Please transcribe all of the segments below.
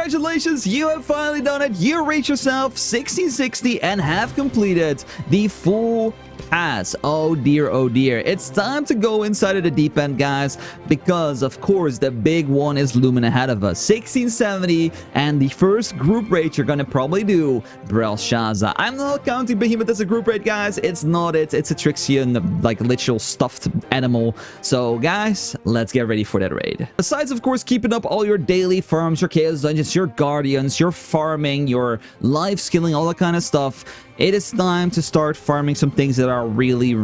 Congratulations, you have finally done it. You reached yourself 1660 and have completed the full pass. Oh dear, oh dear. It's time to go inside of the deep end, guys, because of course the big one is looming ahead of us. 1670, and the first group raid you're gonna probably do, Brelshaza. I'm not counting Behemoth as a group raid, guys. It's not it. It's a Trixian, like literal stuffed animal. So guys, let's get ready for that raid. Besides, of course, keeping up all your daily farms, your chaos dungeons, your guardians, your farming, your life skilling, all that kind of stuff, it is time to start farming some things that are really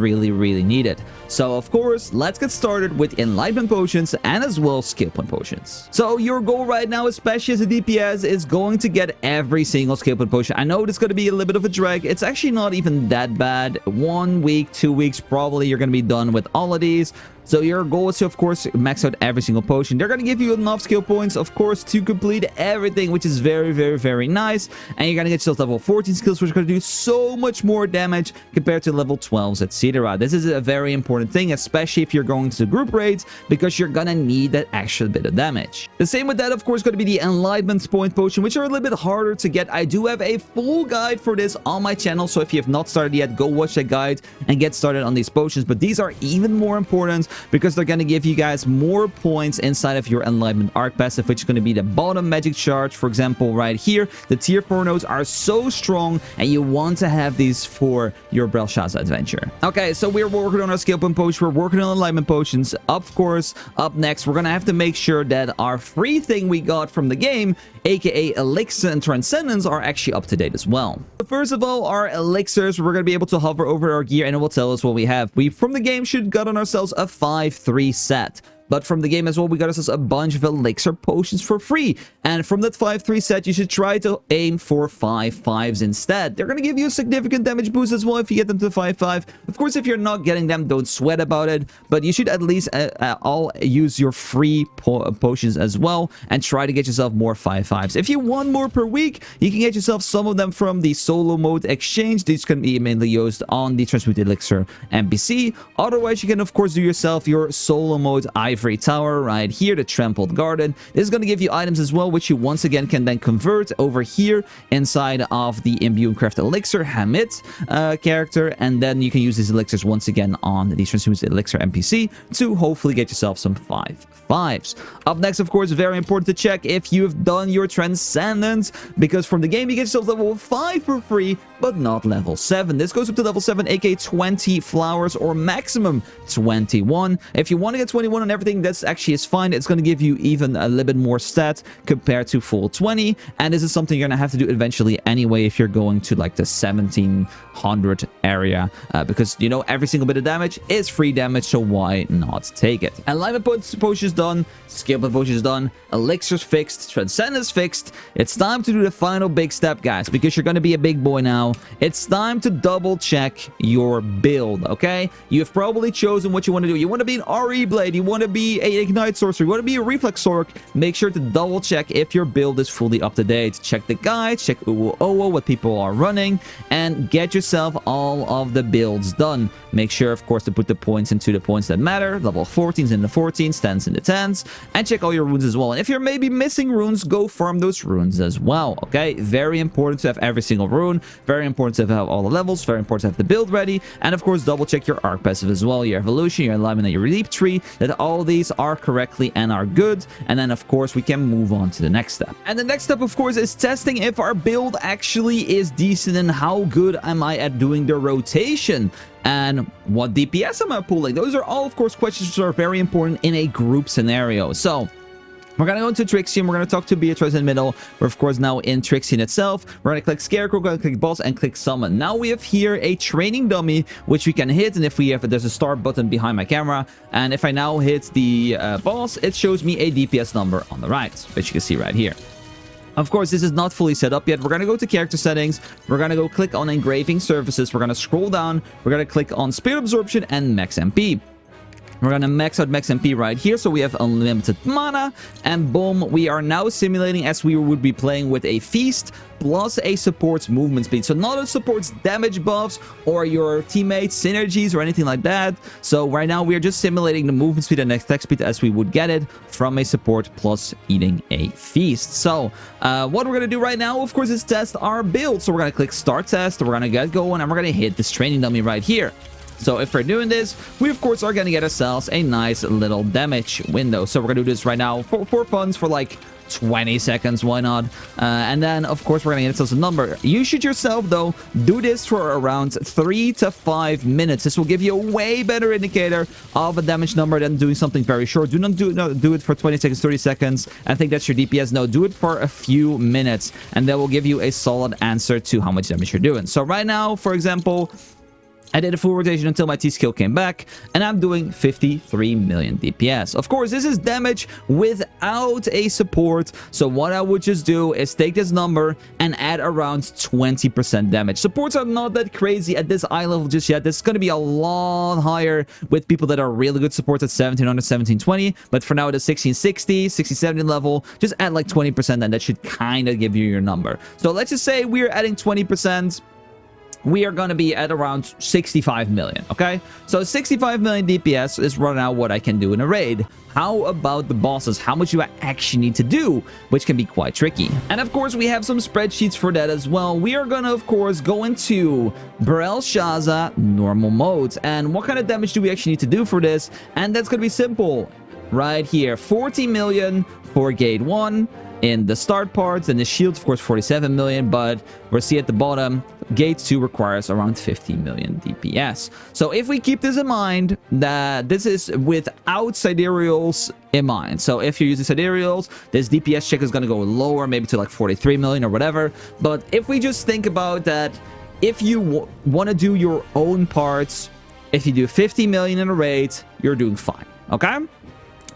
needed. So of course, let's get started with enlightenment potions and as well skill point potions. So your goal right now, especially as a DPS, is going to get every single skill point potion. I know it's going to be a little bit of a drag. It's actually not even that bad. 1 week, 2 weeks, probably you're going to be done with all of these. So your goal is to, of course, max out every single potion. They're going to give you enough skill points, of course, to complete everything, which is very nice. And you're going to get yourself level 14 skills, which are going to do so much more damage compared to level 12s, etc. This is a very important thing, especially if you're going to group raids, because you're going to need that extra bit of damage. The same with that, of course, going to be the enlightenment point potion, which are a little bit harder to get. I do have a full guide for this on my channel, so if you have not started yet, go watch that guide and get started on these potions. But these are even more important because they're going to give you guys more points inside of your enlightenment arc passive, which is going to be the bottom magic charge. For example, right here, the tier 4 nodes are so strong, and you want to have these for your Brelshaza adventure. Okay, so we're working on our skill point potions, we're working on enlightenment potions. Of course, up next, we're going to have to make sure that our free thing we got from the game, aka elixir and transcendance, are actually up to date as well. But first of all, our elixirs, we're going to be able to hover over our gear and it will tell us what we have. We, from the game, should got on ourselves a 5-3 set. But from the game as well, we got ourselves a bunch of elixir potions for free. And from that 5-3 set, you should try to aim for 5-5s instead. They're going to give you a significant damage boost as well if you get them to 5-5. Of course, if you're not getting them, don't sweat about it. But you should at least all use your free potions as well and try to get yourself more 5-5s. If you want more per week, you can get yourself some of them from the solo mode exchange. These can be mainly used on the transmuted elixir NPC. Otherwise, you can, of course, do yourself your solo mode Ivory Tower right here, the Trampled Garden. This is going to give you items as well, which you once again can then convert over here inside of the Imbue and Craft Elixir Hamid character, and then you can use these elixirs once again on the Transmuted Elixir NPC to hopefully get yourself some 5-5s. Up next, of course, very important to check if you've done your Transcendance, because from the game you get yourself level 5 for free, but not level 7. This goes up to level 7, aka 20 flowers, or maximum 21. If you want to get 21 on everything, that's actually is fine. It's going to give you even a little bit more stats compared to full 20, and this is something you're going to have to do eventually anyway if you're going to like the 1700 area, because you know every single bit of damage is free damage, so why not take it? Enlightenment potions done, skill point potions done, elixirs fixed, transcendence fixed. It's time to do the final big step, guys, because you're going to be a big boy now. It's time to double check your build. Okay, you've probably chosen what you want to do. You want to be an RE blade, you want to be a ignite sorcerer, you want to be a reflex sorc. Make sure to double check if your build is fully up to date. Check the guide, check what people are running, and get yourself all of the builds done. Make sure, of course, to put the points into the points that matter. Level 14s in the 14s, 10s in the 10s, and check all your runes as well. And if you're maybe missing runes, go farm those runes as well. Okay, very important to have every single rune, very important to have all the levels, very important to have the build ready, and of course double check your arc passive as well, your evolution, your alignment, and your leap tree, that all these are correctly and are good. And then of course we can move on to the next step. And the next step, of course, is testing if our build actually is decent and how good am I at doing the rotation, and what DPS am I pulling. Those are all, of course, questions that are very important in a group scenario. So we're going to go into Trixian, we're going to talk to Beatrice in the middle. We're, of course, now in Trixian itself. We're going to click Scarecrow, we're going to click Boss, and click Summon. Now we have here a training dummy, which we can hit, and if we have, there's a start button behind my camera, and if I now hit the boss, it shows me a DPS number on the right, which you can see right here. Of course, this is not fully set up yet. We're going to go to character settings. We're going to go click on engraving surfaces. We're going to scroll down. We're going to click on spirit absorption and max MP. We're gonna max out max MP right here, so we have unlimited mana, and boom, we are now simulating as we would be playing with a feast plus a support's movement speed. So not a support's damage buffs or your teammates synergies or anything like that. So right now we are just simulating the movement speed and attack speed as we would get it from a support plus eating a feast. So what we're gonna do right now, of course, is test our build. So we're gonna click start test, we're gonna get going, and we're gonna hit this training dummy right here. So if we're doing this, we of course are going to get ourselves a nice little damage window. So we're going to do this right now for fun for like 20 seconds, why not? And then of course we're going to get ourselves a number. You should yourself though do this for around 3 to 5 minutes. This will give you a way better indicator of a damage number than doing something very short. Do not do it for 20 seconds, 30 seconds. I think that's your DPS. No, do it for a few minutes, and that will give you a solid answer to how much damage you're doing. So right now, for example, I did a full rotation until my T-skill came back, and I'm doing 53 million DPS. Of course, this is damage without a support, so what I would just do is take this number and add around 20% damage. Supports are not that crazy at this eye level just yet. This is going to be a lot higher with people that are really good supports at 1700, 1720, but for now at a 1660, 1670 level, just add like 20%, and that should kind of give you your number. So let's just say we're adding 20%. We are going to be at around 65 million, okay? So 65 million DPS is right now what I can do in a raid. How about the bosses? How much do I actually need to do? Which can be quite tricky. And of course, we have some spreadsheets for that as well. We are going to, of course, go into Brelshaza normal mode. And what kind of damage do we actually need to do for this? And that's going to be simple. Right here, 40 million for Gate 1. In the start parts, and the shield, of course, 47 million, but we'll see at the bottom, Gate 2 requires around 50 million DPS. So if we keep this in mind, that this is without sidereals in mind. So if you're using sidereals, this DPS check is going to go lower, maybe to like 43 million or whatever. But if we just think about that, if you want to do your own parts, if you do 50 million in a raid, you're doing fine, okay?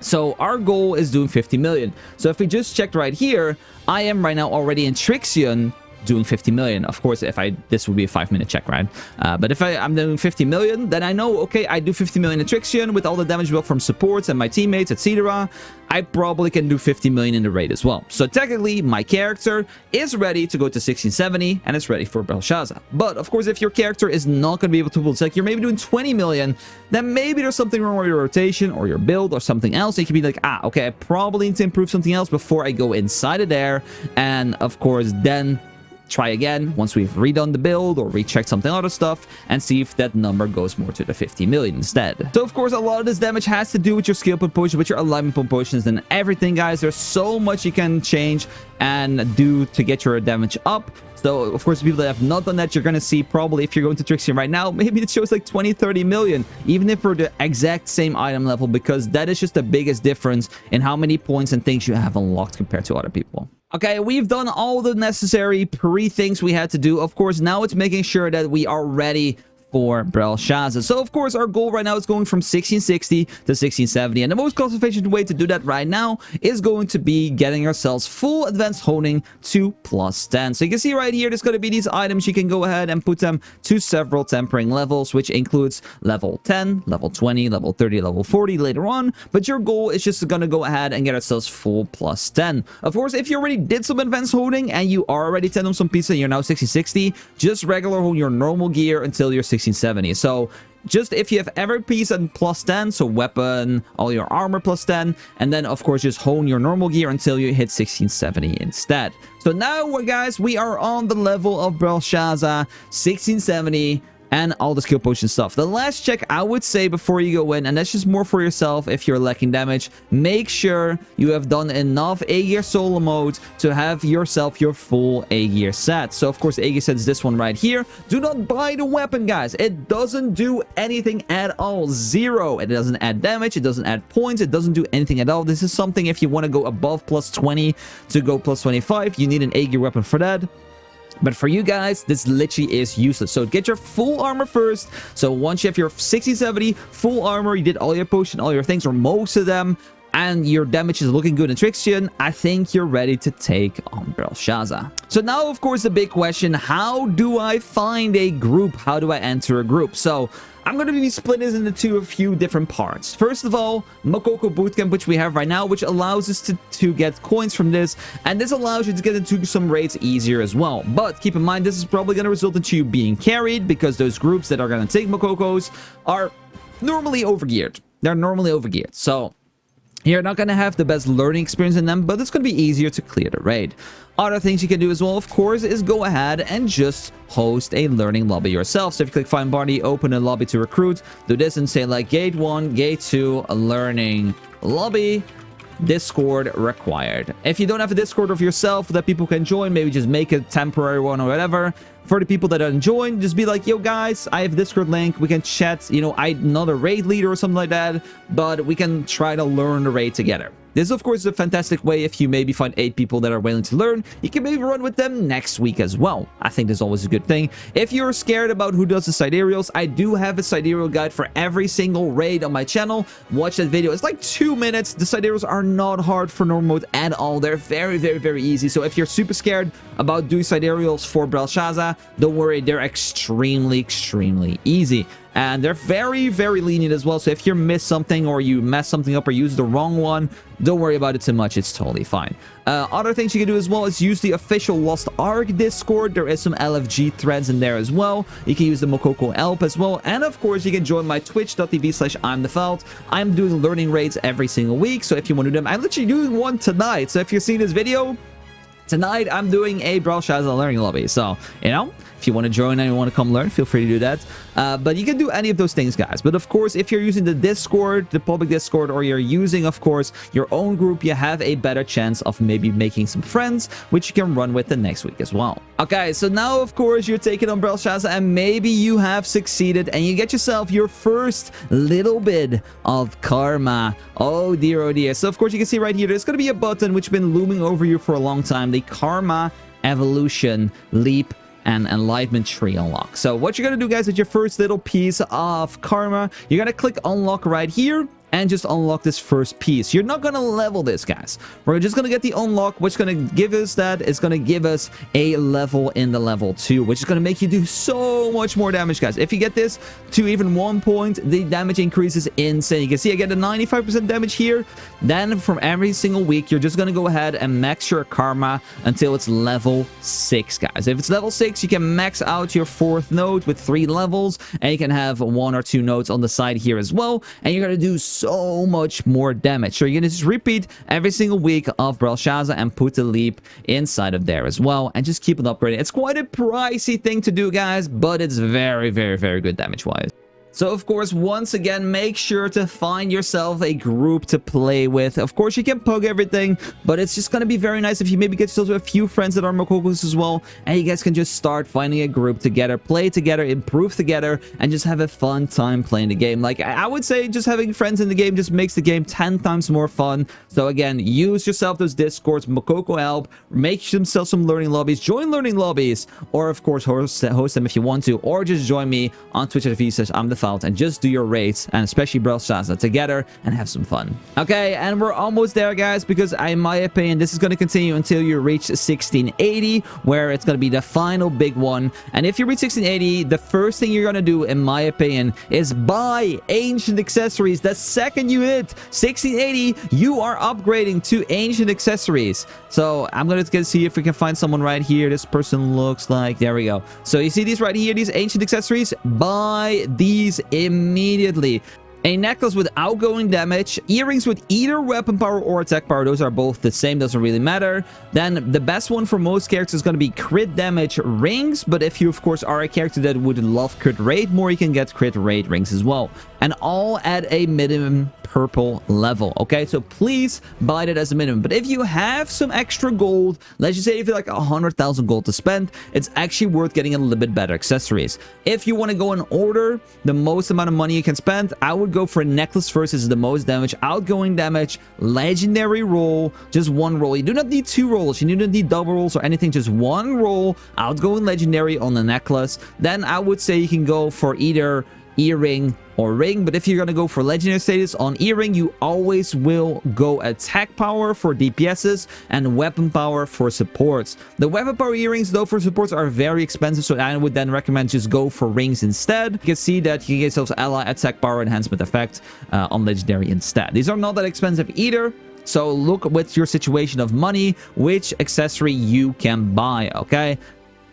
So our goal is doing 50 million. So if we just checked right here, I am right now already in Trixion doing 50 million. Of course, if this would be a 5-minute check, right? But if I'm doing 50 million, then I know, okay, I do 50 million in Trixion with all the damage built from supports and my teammates, etc. I probably can do 50 million in the raid as well. So technically, my character is ready to go to 1670, and it's ready for Brelshaza. But of course, if your character is not going to be able to build, like you're maybe doing 20 million, then maybe there's something wrong with your rotation or your build or something else. You can be like, okay, I probably need to improve something else before I go inside of there. And of course, then try again once we've redone the build or rechecked something other stuff and see if that number goes more to the 50 million instead. So of course, a lot of this damage has to do with your skill point potion, with your alignment point potions and everything, guys. There's so much you can change and do to get your damage up. So of course, people that have not done that, you're gonna see probably, if you're going to Trixion right now, maybe it shows like 20-30 million, even if we're the exact same item level, because that is just the biggest difference in how many points and things you have unlocked compared to other people. Okay, we've done all the necessary pre-things we had to do. Of course, now it's making sure that we are ready for Brelshaza. So of course, our goal right now is going from 1660 to 1670, and the most cost efficient way to do that right now is going to be getting ourselves full advanced honing to +10. So you can see right here, there's going to be these items. You can go ahead and put them to several tempering levels, which includes level 10, level 20, level 30, level 40 later on. But your goal is just going to go ahead and get ourselves full +10. Of course, if you already did some advanced honing and you are already 10 on some pieces and you're now 1660, just regular hone your normal gear until you're 1670. So just if you have every piece on +10, so weapon, all your armor +10, and then of course just hone your normal gear until you hit 1670 instead. So now, guys, we are on the level of Brelshaza, 1670. And all the skill potion stuff. The last check I would say before you go in, and that's just more for yourself if you're lacking damage, make sure you have done enough A-gear solo mode to have yourself your full A-gear set. So of course, A-gear set is this one right here. Do not buy the weapon, guys. It doesn't do anything at all. Zero. It doesn't add damage. It doesn't add points. It doesn't do anything at all. This is something if you want to go above +20 to go +25, you need an A-gear weapon for that. But for you guys, this literally is useless. So get your full armor first. So once you have your 60-70 full armor, you did all your potion, all your things, or most of them, and your damage is looking good in Trixion, I think you're ready to take on Brelshaza. So now, of course, the big question, how do I find a group? How do I enter a group? So I'm going to be splitting this into a few different parts. First of all, Mokoko Bootcamp, which we have right now, which allows us to get coins from this, and this allows you to get into some raids easier as well. But keep in mind, this is probably going to result into you being carried, because those groups that are going to take Mokokos are normally overgeared. They're normally overgeared. So you're not going to have the best learning experience in them, but it's going to be easier to clear the raid. Other things you can do as well, of course, is go ahead and just host a learning lobby yourself. So if you click Find Party, open a lobby to recruit, do this and say like Gate 1, Gate 2, a learning lobby, Discord required. If you don't have a Discord of yourself that people can join, maybe just make a temporary one or whatever. For the people that don't join, just be like, yo guys, I have a Discord link, we can chat, you know, I'm not a raid leader or something like that, but we can try to learn the raid together. This, of course, is a fantastic way. If you maybe find 8 people that are willing to learn, you can maybe run with them next week as well. I think that's always a good thing. If you're scared about who does the sidereals, I do have a sidereal guide for every single raid on my channel. Watch that video. It's like 2 minutes. The sidereals are not hard for normal mode at all. They're very, very, very easy. So if you're super scared about doing sidereals for Brelshaza, don't worry. They're extremely, extremely easy. And they're very, very lenient as well. So if you miss something or you mess something up or use the wrong one, don't worry about it too much. It's totally fine. Other things you can do as well is use the official Lost Ark Discord. There is some LFG threads in there as well. You can use the Mokoko Elp as well. And of course, you can join my twitch.tv/ImDefild. I'm doing learning raids every single week. So if you want to do them, I'm literally doing one tonight. So if you're seeing this video, tonight I'm doing a Brelshaza learning lobby. So, you know, if you want to join and you want to come learn, feel free to do that. But you can do any of those things, guys. But of course, if you're using the Discord, the public Discord, or you're using, of course, your own group, you have a better chance of maybe making some friends, which you can run with the next week as well. Okay, so now, of course, you're taking on Brelshaza, and maybe you have succeeded, and you get yourself your first little bit of karma. Oh dear, oh dear. So, of course, you can see right here, there's going to be a button which has been looming over you for a long time. The Karma Evolution Leap and Enlightenment Tree unlock. So what you're gonna do, guys, with your first little piece of karma, you're gonna click unlock right here and just unlock this first piece. You're not gonna level this, guys. We're just gonna get the unlock. What's gonna give us that is gonna give us a level in the level 2, which is gonna make you do so much more damage, guys. If you get this to even 1 point, the damage increases insane. You can see I get a 95% damage here. Then from every single week, you're just gonna go ahead and max your karma until it's level 6, guys. If it's level 6, you can max out your 4th node with 3 levels, and you can have 1 or 2 nodes on the side here as well, and you're gonna do so much more damage. So you're gonna just repeat every single week of Brelshaza and put the leap inside of there as well, and just keep on upgrading. It's quite a pricey thing to do, guys, but it's very, very, very good damage wise. So, of course, once again, make sure to find yourself a group to play with. Of course, you can pug everything, but it's just going to be very nice if you maybe get yourself a few friends that are Mokokos as well, and you guys can just start finding a group together, play together, improve together, and just have a fun time playing the game. Like, I would say just having friends in the game just makes the game 10 times more fun. So, again, use yourself those Discords, Mokoko Help, make yourself some learning lobbies, join learning lobbies, or, of course, host them if you want to, or just join me on Twitch.tv/ImDefild and just do your raids, and especially Brelshaza together, and have some fun. Okay, and we're almost there, guys, because in my opinion, this is going to continue until you reach 1680, where it's going to be the final big one. And if you reach 1680, the first thing you're going to do, in my opinion, is buy ancient accessories. The second you hit 1680, you are upgrading to ancient accessories. So I'm going to see if we can find someone right here. This person looks like, there we go. So you see these right here, these ancient accessories, buy these immediately. A necklace with outgoing damage, earrings with either weapon power or attack power. Those are both the same, doesn't really matter. Then the best one for most characters is going to be crit damage rings, but if you of course are a character that would love crit rate more, you can get crit rate rings as well, and all at a minimum purple level. Okay, so please buy that as a minimum. But if you have some extra gold, let's just say if you like 100,000 gold to spend, it's actually worth getting a little bit better accessories. If you want to go and order the most amount of money you can spend, I would go for a necklace first. Is the most damage, outgoing damage, legendary roll, just one roll. You do not need 2 rolls, you do not need double rolls or anything, just 1 roll, outgoing legendary on the necklace. Then I would say you can go for either earring or ring. But if you're gonna go for legendary status on earring, you always will go attack power for DPSs and weapon power for supports. The weapon power earrings though for supports are very expensive, so I would then recommend just go for rings instead. You can see that you get yourselves ally attack power enhancement effect on legendary instead. These are not that expensive either, so look with your situation of money which accessory you can buy, okay?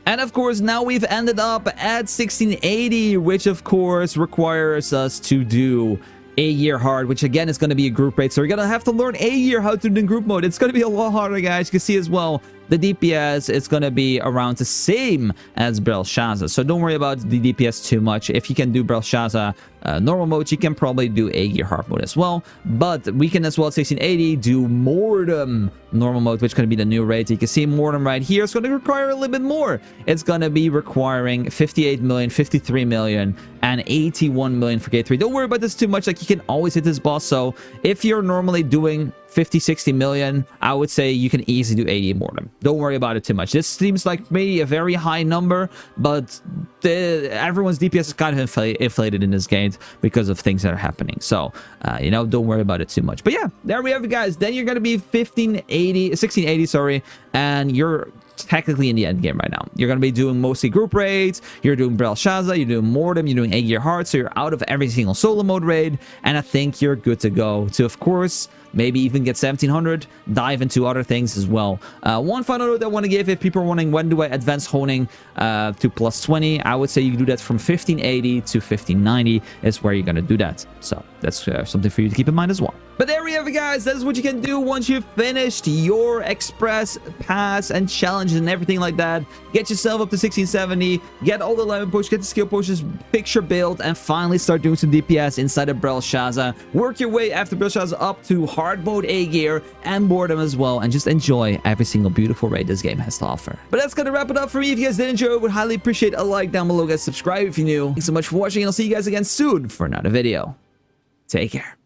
And of course, now we've ended up at 1680, which of course requires us to do a year hard, which again is going to be a group raid. So you're going to have to learn a year how to do in group mode. It's going to be a lot harder, guys. You can see as well, the DPS is going to be around the same as Brelshaza. So don't worry about the DPS too much. If you can do Brelshaza normal mode, you can probably do a year hard mode as well. But we can as well at 1680 do Mortem normal mode, which is going to be the new raid. You can see Mortem right here. It's going to require a little bit more. It's going to be requiring 58 million, 53 million, and 81 million for Gate 3. Don't worry about this too much. Like, you can always hit this boss. So if you're normally doing 50, 60 million, I would say you can easily do 80 Mortem. Don't worry about it too much. This seems like maybe a very high number, but everyone's DPS is kind of inflated in this game because of things that are happening. So, you know, don't worry about it too much. But yeah, there we have it, guys. Then you're going to be 1680, sorry, and you're technically in the end game right now. You're going to be doing mostly group raids, you're doing Brelshaza, you're doing Mortem, you're doing 8-year hard, so you're out of every single solo mode raid, and I think you're good to go to, of course, maybe even get 1700, dive into other things as well. One final note I want to give, if people are wondering when do I advance honing to plus 20, I would say you do that from 1580 to 1590 is where you're going to do that. So that's something for you to keep in mind as well. But there we have it, guys. That is what you can do once you've finished your express pass and challenges and everything like that. Get yourself up to 1670, get all the lemon potions, get the skill potions, fix your build, and finally start doing some DPS inside of Brelshaza. Work your way after Brelshaza up to hard mode A gear and Mortem as well, and just enjoy every single beautiful raid this game has to offer. But that's gonna wrap it up for me. If you guys did enjoy, I would highly appreciate a like down below, guys. Subscribe if you're new. Thanks so much for watching, and I'll see you guys again soon for another video. Take care.